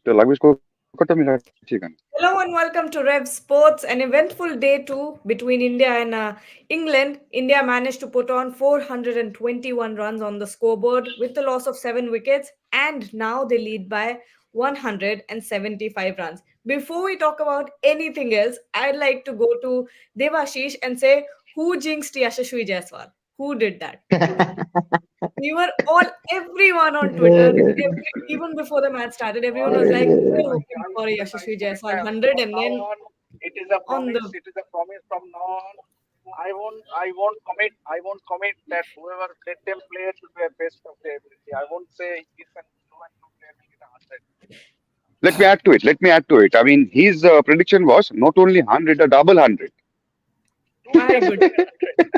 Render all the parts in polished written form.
তো লাগবে কলকাতা আমি রাখছি এখানে। Hello and welcome to Rev Sports. An eventful day two between India and England. India managed to put on 421 runs on the scoreboard with the loss of 7 wickets, and now they lead by 175 runs. Before we talk about anything else, I'd like to go to Devashish and say, who jinxed Yashasvi Jaiswal? Who did that? We were all, everyone on Twitter, even before the match started, everyone was like, we're hoping for a Yashasvi Jaiswal 100, and then on the Let me add to it. I mean, his prediction was not only 100, a double 100. my goodness,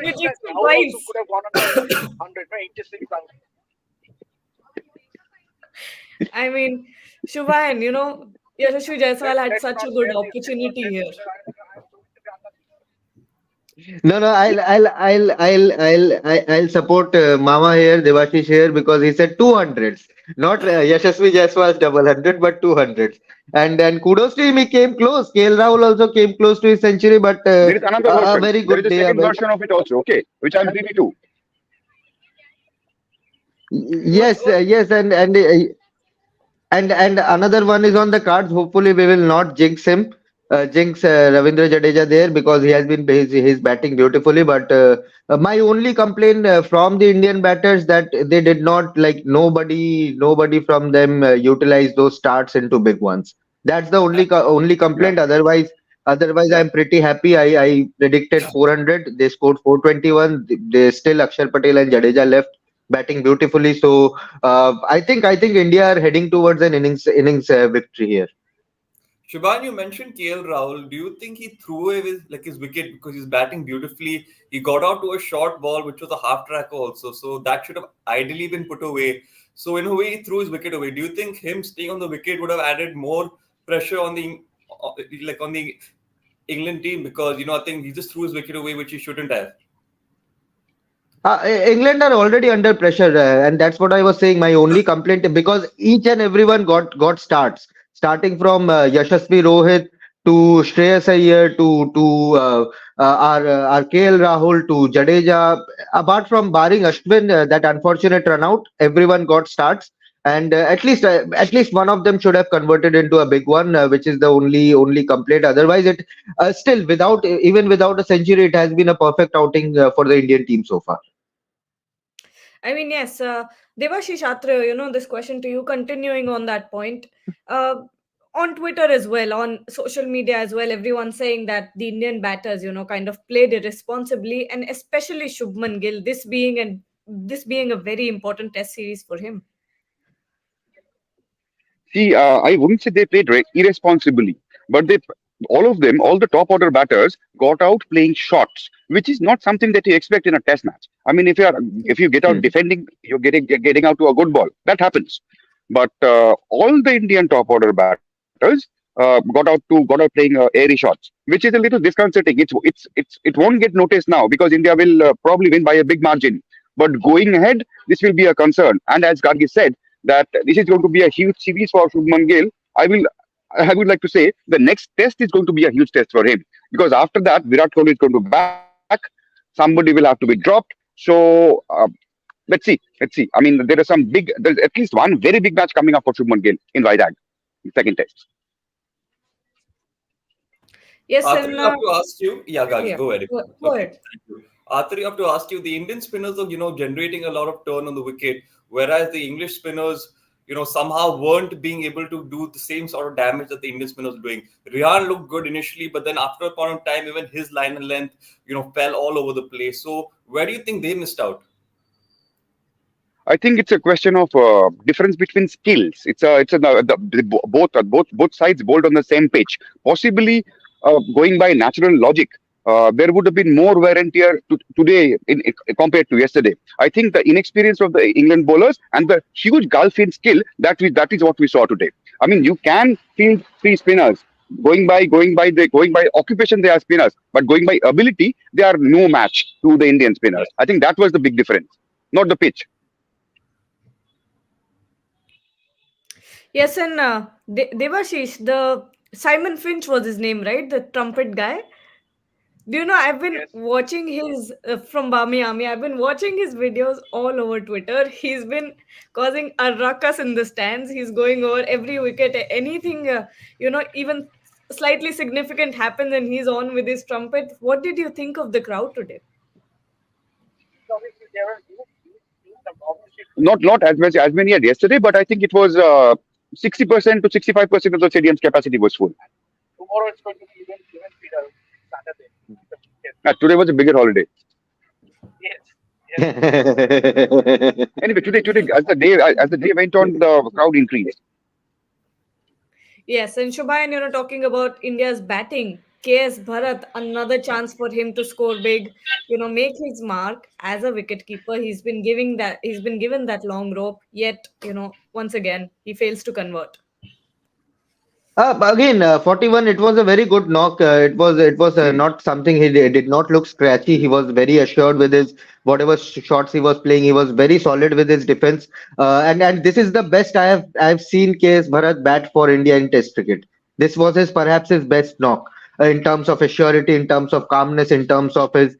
you jinxed it twice. I mean, Shubhayan, Yashasvi Jaiswal had such a good opportunity here. No, no, I'll support Mama here, Devashish here, because he said 200s, not Yashasvi Jaiswal's double hundred, but 200s. And kudos to him, he came close. KL Rahul also came close to his century, but There is another a version. very There is good a day. second version of it also, okay, which I'm privy to. Yes, yes, and another one is on the cards. Hopefully, we will not jinx Ravindra Jadeja there because he has been he's batting beautifully. But my only complaint from the Indian batters that they did not like nobody from them utilized those starts into big ones. That's the only Yeah. complaint. Otherwise, I'm pretty happy. I predicted 400. They scored 421. They still Akshar Patel and Jadeja left batting beautifully. So I think India are heading towards an innings victory here. Shubhan, you mentioned KL Rahul. Do you think he threw away his wicket because he's batting beautifully? He got out to a short ball, which was a half tracker also, so that should have ideally been put away. So in a way, he threw his wicket away. Do you think him staying on the wicket would have added more pressure on the England team? Because I think he just threw his wicket away, which he shouldn't have. England are already under pressure, and that's what I was saying. My only complaint because each and everyone got starts, starting from Yashasvi Rohit to Shreyas Iyer to our KL Rahul to Jadeja. Apart from barring Ashwin, that unfortunate run out, everyone got starts. And at least one of them should have converted into a big one, which is the only complaint. Otherwise, it still without a century, it has been a perfect outing for the Indian team so far. I mean, yes, Devashish Atre, this question to you, continuing on that point. Uh, on Twitter as well, on social media as well, everyone's saying that the Indian batters, kind of played irresponsibly, and especially Shubman Gill, this being a very important test series for him. See, I wouldn't say they played irresponsibly, but all of them, all the top order batters, got out playing shots, which is not something that you expect in a test match. I mean, if you get out Hmm. defending, you're getting out to a good ball. That happens. But all the Indian top order batters got out playing airy shots, which is a little disconcerting. It won't get noticed now because India will probably win by a big margin. But going ahead, this will be a concern. And as Gargi said, that this is going to be a huge series for Shubman Gill. I will. I would like to say the next test is going to be a huge test for him because after that Virat Kohli is going to back. Somebody will have to be dropped. So let's see. I mean, there's at least one very big match coming up for Shubman Gill in Vizag, second test. Yes, Arthur, and you have to ask you. Yeah, Gagi, yeah, go ahead. go Okay, ahead. thank you. Arthur, you have to ask you. The Indian spinners are, generating a lot of turn on the wicket, whereas the English spinners, somehow weren't being able to do the same sort of damage that the Indian spinners were doing. Rihan looked good initially, but then after a point of time, even his line and length, fell all over the place. So where do you think they missed out? I think it's a question of difference between skills. It's a both sides bowled on the same pitch. Possibly, going by natural logic, there would have been more wear and tear today compared to yesterday. I think the inexperience of the England bowlers and the huge gulf in skill that is what we saw today. I mean, you can field three spinners. Going by occupation, they are spinners, but going by ability, they are no match to the Indian spinners. I think that was the big difference, not the pitch. Yes, and Devashish, the Simon Finch was his name, right? The trumpet guy. Do you know, I've been watching his from Bami Army. I've been watching his videos all over Twitter. He's been causing a ruckus in the stands. He's going over every wicket. Anything, even slightly significant happens, and he's on with his trumpet. What did you think of the crowd today? Not as much as many as yesterday, but I think it was 60% to 65% of the stadium's capacity was full. Today was a bigger holiday. Anyway, today as the day went on, the crowd increased. Yes, and Shubhayan, talking about India's batting, KS Bharat, another chance for him to score big, make his mark as a wicketkeeper. He's been given that long rope, yet, once again, he fails to convert. Again, 41. It was a very good knock. It was Hmm. not something did not look scratchy. He was very assured with his whatever shots he was playing. He was very solid with his defense. And this is the best I have seen KS Bharat bat for India in Test cricket. This was his perhaps his best knock in terms of assurity, in terms of calmness, in terms of his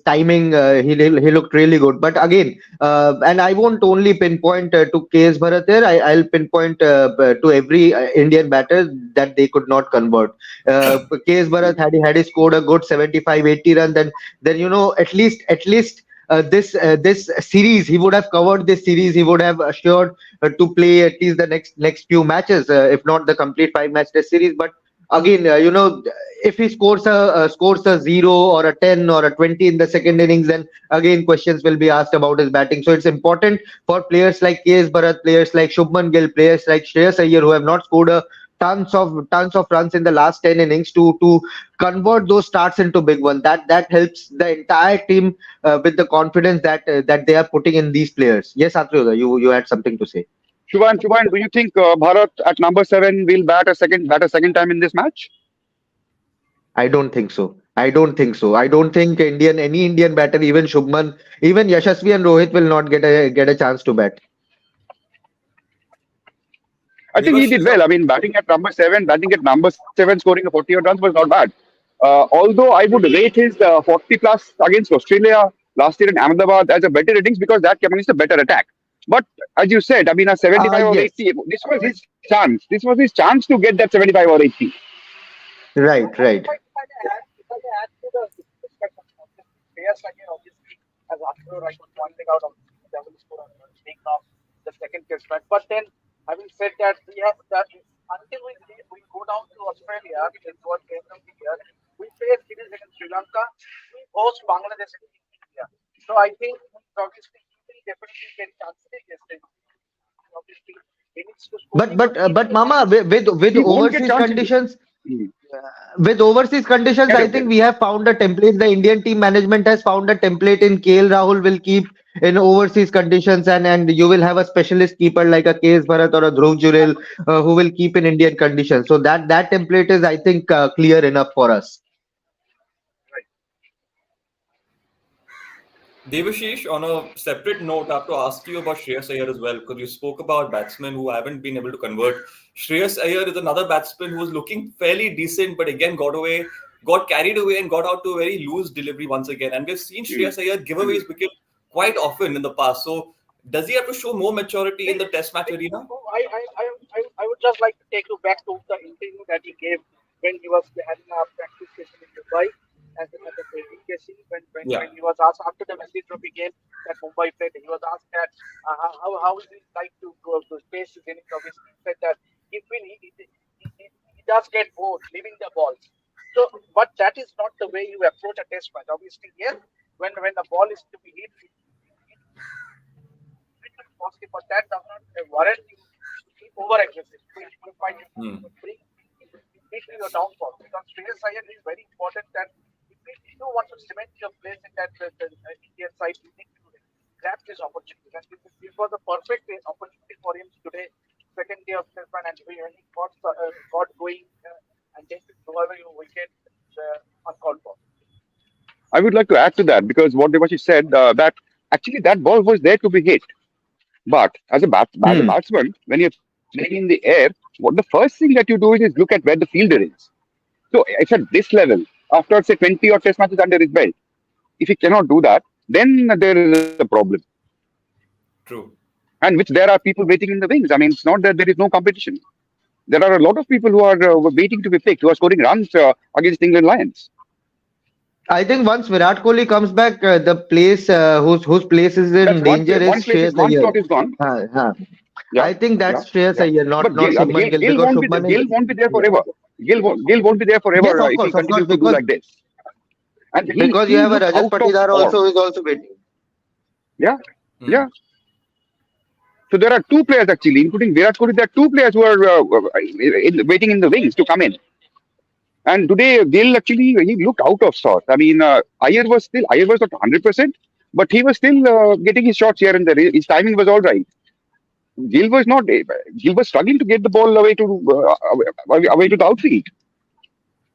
timing. He looked really good. But again, and I won't only pinpoint to KS Bharat there. I'll pinpoint to every Indian batter that they could not convert. KS Bharat had he scored a good 75, 80 run, then at least this series he would have covered this series. He would have assured to play at least the next few matches, if not the complete 5 match test series. But again, if he scores a 0 or a 10 or a 20 in the second innings, then again questions will be asked about his batting. So it's important for players like KS Bharat, players like Shubman Gill, players like Shreyas Iyer, who have not scored a tons of runs in the last 10 innings, to convert those starts into big one. That helps the entire team with the confidence that they are putting in these players. Yes, Atriyoda, you had something to say. Shubhan, do you think Bharat at number 7 will bat a second time in this match? I don't think so. I don't think so. I don't think any Indian batter, even Shubman, even Yashasvi and Rohit will not get a chance to bat. I think he did Devashish, well. I mean, batting at number 7, scoring a 40 odd runs was not bad. Although I would rate his 40 plus against Australia last year in Ahmedabad as a better ratings because that came against a better attack. But as you said, I mean, a 75 or Yes, 80, this was his chance. This was his chance to get that 75 or 80. right, right. But Mama, with He won't get overseas chance. conditions, Hmm. I Correct, think correct. we have found a template. The Indian team management has found a template in KL Rahul will keep in overseas conditions, and you will have a specialist keeper like a KS Bharat or a Dhruv Jurel who will keep in Indian conditions. So that template is, I think, clear enough for us. Devashish, on a separate note, I have to ask you about Shreyas Iyer as well, because you spoke about batsmen who haven't been able to convert. Shreyas Iyer is another batsman who was looking fairly decent, but again got carried away and got out to a very loose delivery once again. And we've seen Hmm. Shreyas Iyer give away his wicket quite often in the past. So does he have to show more maturity in the test match arena? Yeah. Hmm. I would like to add to that because what Devashi said that actually that ball was there to be hit. But as a Hmm. batsman, when you're throwing playing in the air, what the first thing that you do is look at where the fielder is. So it's at this level, after say 20 or test matches under his belt, if he cannot do that, then there is a problem. True. And which there are people waiting in the wings. I mean, it's not that there is no competition. There are a lot of people who are waiting to be picked, who are scoring runs against England Lions. I think once Virat Kohli comes back, the place whose place is in That's one danger place. is One place is Shreyas one Iyer. slot is gone. Huh. Yeah, I think yeah, that's Shreyas yeah. Iyer, But not Shubman Gill, because Shubman is. Gill won't be there Yeah. forever. Gill won't be there Yes, forever if he of course, continues to do because like this. And because you he have a looked Rajat out of Patidar form. also who is also waiting. Yeah, Hmm. yeah. So there are two players actually, including Virat Kohli. There are two players who are waiting in the wings to come in. And today, Gill actually he looked out of sorts. I mean, Iyer was not 100%, but he was still getting his shots here and there. His timing was all right. Gill was not. Gill was struggling to get the ball away to the outfield.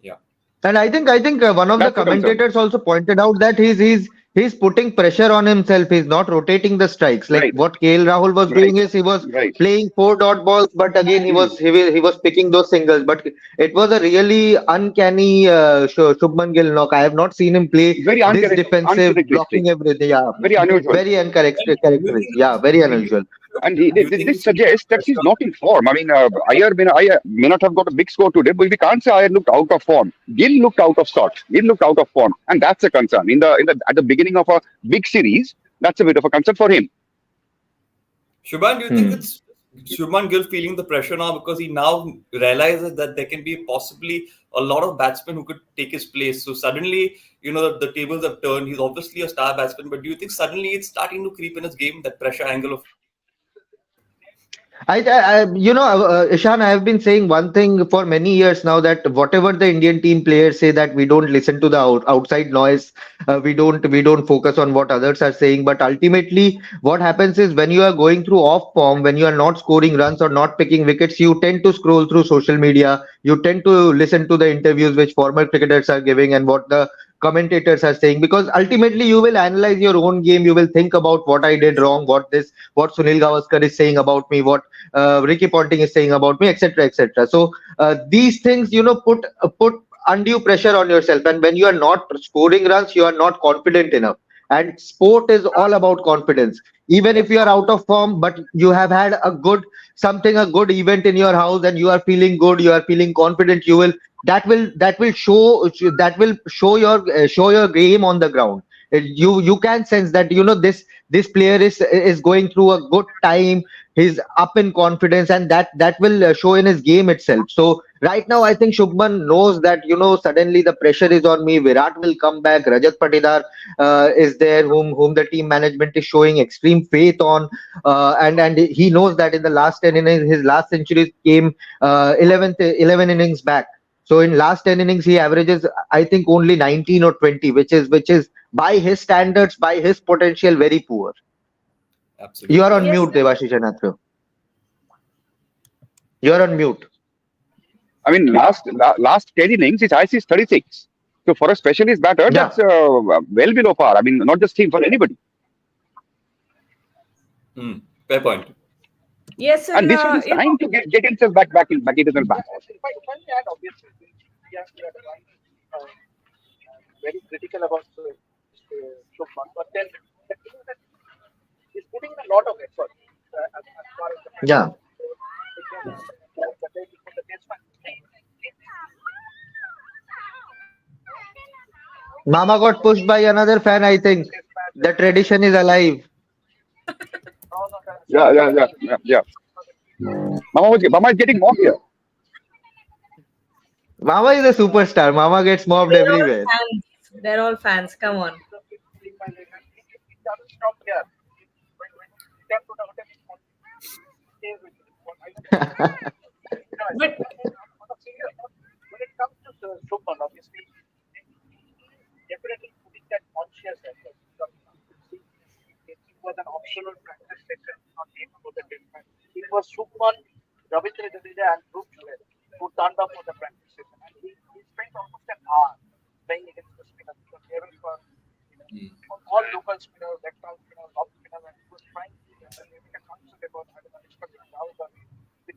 Yeah. And I think one of the That's the concern. commentators also pointed out that he's putting pressure on himself. He's not rotating the strikes. Like Right, what KL Rahul was right, doing is he was right. playing four dot balls, but again Hmm. he was picking those singles. But it was a really uncanny Shubman Gill knock. I have not seen him play Very this defensive, uncharacteristic. blocking everything. Yeah, Very unusual. very And do you uncharacteristic. think Yeah, it's very do you, unusual. And do you think this it's because suggests of that he's pressure? not in form. I mean, Ayer may not have got a big score today, but we can't say Ayer looked out of form. Gill looked out of sorts. Gill looked out of form, and that's a concern. In the at the beginning of a big series, that's a bit of a concern for him. Shubhan, do you think Hmm. it's Shubman Gill feeling the pressure now because he now realizes that there can be possibly a lot of batsmen who could take his place? So suddenly, the tables have turned. He's obviously a star batsman, but do you think suddenly it's starting to creep in his game, that pressure angle of? Ishan, I have been saying one thing for many years now, that whatever the Indian team players say, that we don't listen to the outside noise, we don't focus on what others are saying. But ultimately, what happens is when you are going through off form, when you are not scoring runs or not picking wickets, you tend to scroll through social media. You tend to listen to the interviews which former cricketers are giving and what the commentators are saying, because ultimately you will analyze your own game. You will think about what I did wrong, what Sunil Gavaskar is saying about me, what Ricky Ponting is saying about me, etc., etc. So these things, put undue pressure on yourself, and when you are not scoring runs, you are not confident enough. And sport is all about confidence. Even if you are out of form, but you have had a good event in your house, and you are feeling good, you are feeling confident, that will show your game on the ground. You can sense that this player is going through a good time. He's up in confidence, and that will show in his game itself. So right now I think Shubman knows that suddenly the pressure is on me. Virat will come back. Rajat Patidar is there, whom the team management is showing extreme faith on, and he knows that in the last 10 innings, his last century came 11 innings back. So in last 10 innings, he averages, I think, only 19 or 20, which is by his standards, by his potential, very poor. You are Absolutely, on Yes, mute, Devashish Anathra. You are on mute. I mean, last 10 innings, his IC is 36. So for a specialist batter, Yeah. that's well below par. I mean, not just him, for anybody. fair point. yes, And and this was his time to get himself back into the back. Yeah. Mama got pushed by another fan, I think. The tradition is alive. Yeah. Mama is getting mocked here. Mama is a superstar. Mama gets mobbed they're all everywhere. fans. They're all fans. Come on. But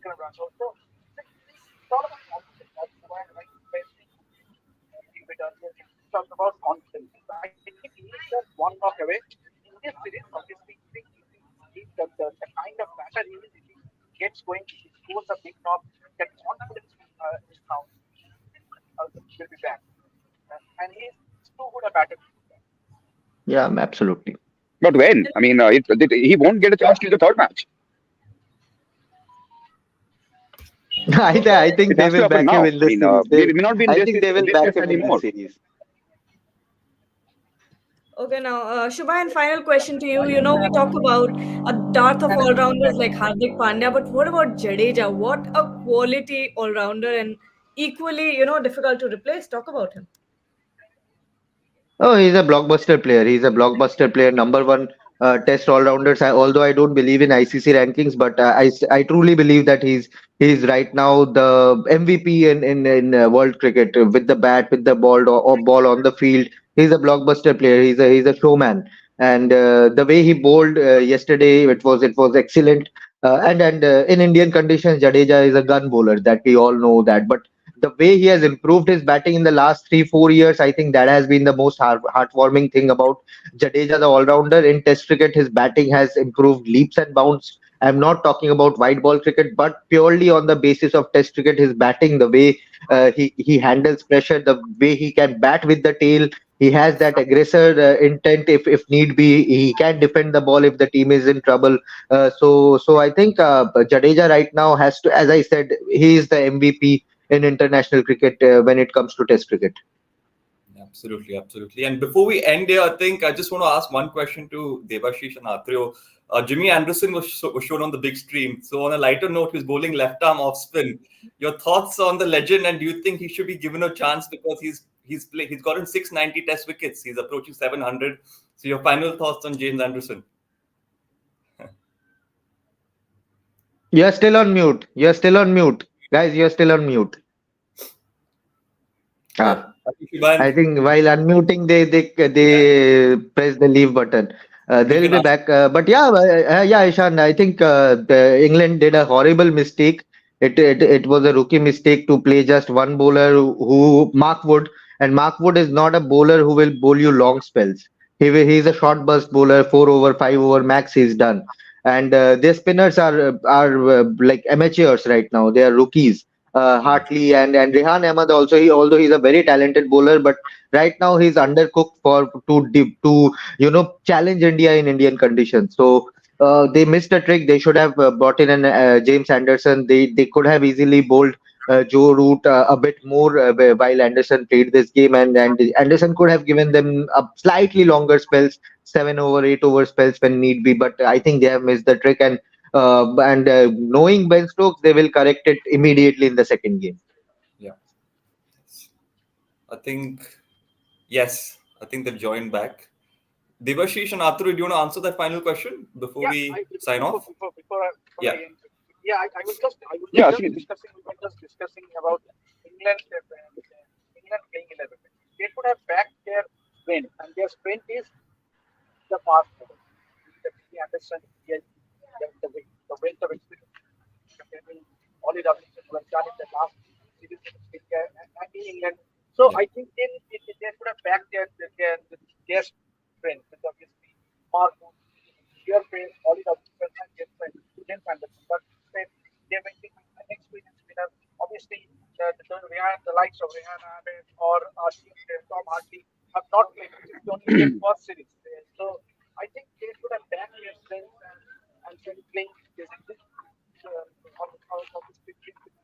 going to run. So it's all about confidence. That's why I mentioned a bit earlier. We talked about confidence. I think he is just one knock away. In this series, obviously, the kind of batter he is, if he gets going, if he scores a big knock, that confidence is now will be back. And he's too good a batter to do that. Yeah, absolutely. But when? I mean, he won't get a chance till the third match. I think It they has to will happen back him now. in I this mean, series. we may not be in I this think they will this back test him in this anymore. series. Okay, now, Shubhayan, final question to you. You know, we talk about a dearth of all-rounders like Hardik Pandya, but what about Jadeja? What a quality all-rounder and equally, difficult to replace. Talk about him. Oh, he's a blockbuster player. He's a blockbuster player. Number one test all-rounders. Although I don't believe in ICC rankings, but I truly believe that he's right now the MVP in world cricket with the bat, with the ball or ball on the field. He's a blockbuster player. He's a showman. And the way he bowled yesterday, it was excellent. And in Indian conditions, Jadeja is a gun bowler. That we all know that. But the way he has improved his batting in the last 3 4 years, I think that has been the most heartwarming thing about Jadeja, the all-rounder. In Test cricket, his batting has improved leaps and bounds. I'm not talking about white ball cricket, but purely on the basis of Test cricket, his batting, the way he handles pressure, the way he can bat with the tail. He has that aggressor intent. If need be, he can defend the ball if the team is in trouble. So I think Jadeja right now has to, as I said, he is the MVP in international cricket when it comes to Test cricket. Absolutely, absolutely. And before we end here, I think I just want to ask one question to Devashish and Atriyo. Jimmy Anderson was shown on the big stream. So on a lighter note, he's bowling left arm off spin. Your thoughts on the legend, and do you think he should be given a chance because he's gotten 690 Test wickets. He's approaching 700. So your final thoughts on James Anderson? You're still on mute. You're still on mute, guys. You're still on mute. Ah. I think while unmuting, they press the leave button. They'll be back. But yeah, Ishan. I think England did a horrible mistake. It was a rookie mistake to play just one bowler who Mark Wood, and Mark Wood is not a bowler who will bowl you long spells. He's a short burst bowler, 4 over, 5 over max. He's done. And their spinners are like amateurs right now. They are rookies. Hartley and Rehan Ahmed also, although he's a very talented bowler, but right now he's undercooked to challenge India in Indian conditions. So they missed a trick. They should have brought in an James Anderson. They could have easily bowled Joe Root a bit more while Anderson played this game, and Anderson could have given them a slightly longer spells, 7 over, 8 over spells when need be. But I think they have missed the trick, and knowing Ben Stokes, they will correct it immediately in the second game. Yeah, I think yes. I think they've joined back. Devashish and Athru, do you want to answer that final question before we sign off? Yeah. I was just discussing about England playing 11. They could have backed their strength, and their strength is the fast bowler. The Anderson, the weight of experience. Ollie Robinson was done in the last series in India and in England. So I think they could have backed their strength, which obviously Mark Wood, your pace, Ollie Robinson, and James Anderson. But they went with an experienced spinner. Obviously, the likes of Rehan Ahmed or Tom Hartley have not played. It's only their first series. So I think they should have backed their strength and playing this. Two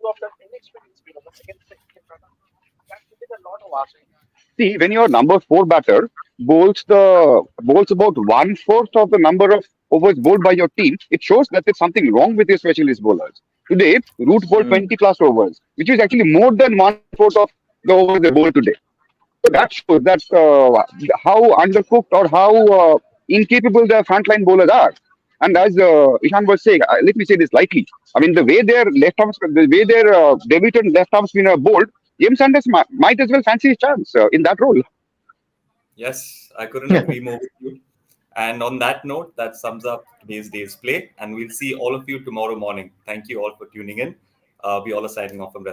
of them inexperienced spinners against the Indian runner. That is a lot of asking. See, when your number 4 batter bowls about 1/4 of the number of overs bowled by your team, it shows that there's something wrong with your specialist bowlers. Today, Root bowled 20 plus overs, which is actually more than 1/4 of the overs they bowled today. So that shows that how undercooked or how incapable the frontline bowlers are. And as Ishan was saying, let me say this lightly. I mean, the way their debutant left arm spinner bowled, James Anderson might as well fancy his chance in that role. Yes, I couldn't agree more with you. And on that note, that sums up today's day's play. And we'll see all of you tomorrow morning. Thank you all for tuning in. We all are signing off from